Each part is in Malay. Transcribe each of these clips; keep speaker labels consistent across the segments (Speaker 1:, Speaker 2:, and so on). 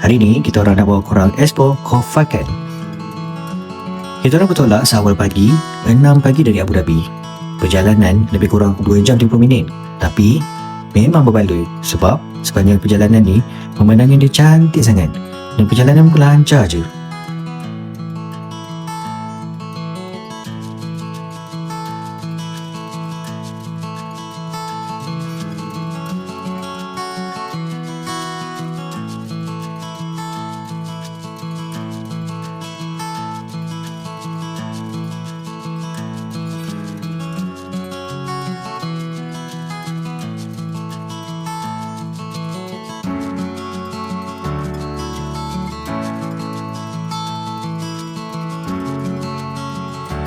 Speaker 1: Hari ni kita orang nak bawa korang explore Kofakan. Kita orang bertolak seawal pagi 6 pagi dari Abu Dhabi. Perjalanan lebih kurang 2 jam 30 minit. Tapi memang berbaloi sebab sepanjang perjalanan ni pemandangan dia cantik sangat dan perjalanan pun lancar je.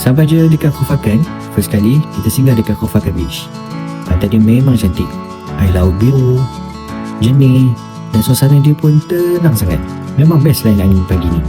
Speaker 1: Sampai je dekat Kofakan, first kali kita singgah dekat Kofakan Beach. Pantai dia memang cantik, air laut biru, jernih dan suasana dia pun tenang sangat. Memang best lain angin pagi ni.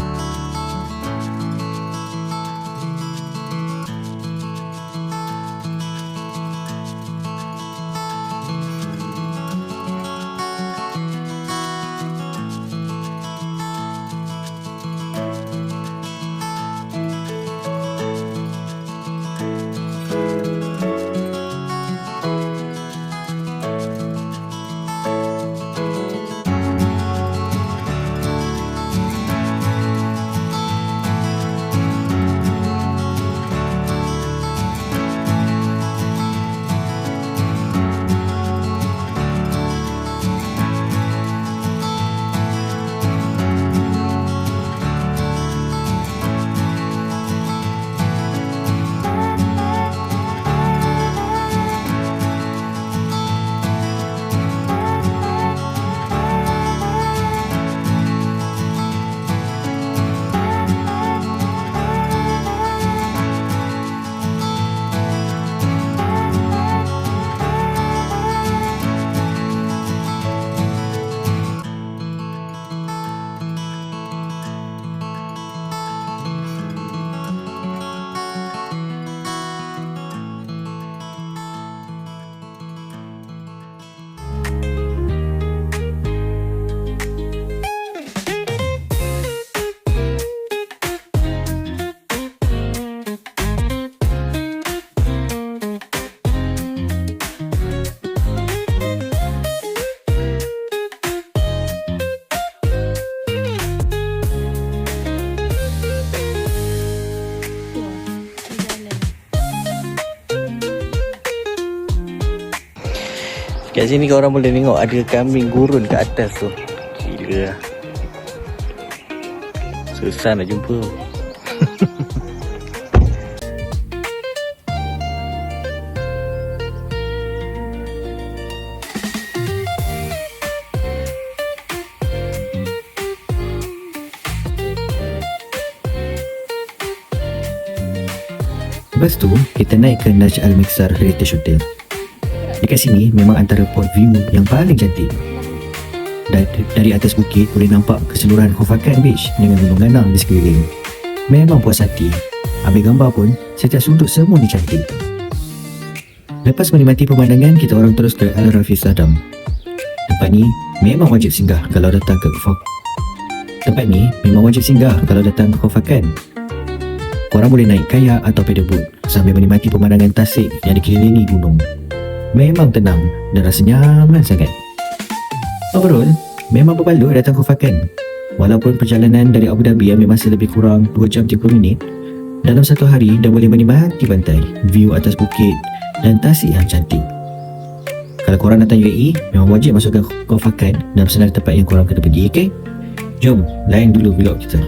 Speaker 2: Kat sini korang boleh tengok ada kambing gurun kat atas tu. Gila. Susah nak jumpa.
Speaker 1: Lepas tu, kita naik ke Najm Al-Mixar Heritage Hotel. Dekat sini memang antara point view yang paling cantik. Dari atas bukit boleh nampak keseluruhan Kofakan Beach dengan gunung ganang di sekeliling. Memang puas hati. Ambil gambar pun setiap sudut semua ni cantik. Lepas menikmati pemandangan, kita orang terus ke Al-Rafiq Sadam. Tempat ni memang wajib singgah kalau datang ke Kofakan. Korang boleh naik kayak atau paddleboat sambil menikmati pemandangan tasik yang dikelilingi gunung. Memang tenang dan rasa nyaman sangat. Overall, memang berbaloi datang Kofakan. Walaupun perjalanan dari Abu Dhabi ambil masa lebih kurang 2 jam 30 minit, dalam satu hari dah boleh menikmati pantai, view atas bukit dan tasik yang cantik. Kalau korang datang UAE, memang wajib masukkan Kofakan dalam senarai tempat yang korang kena pergi, okay? Jom, lain dulu vlog kita.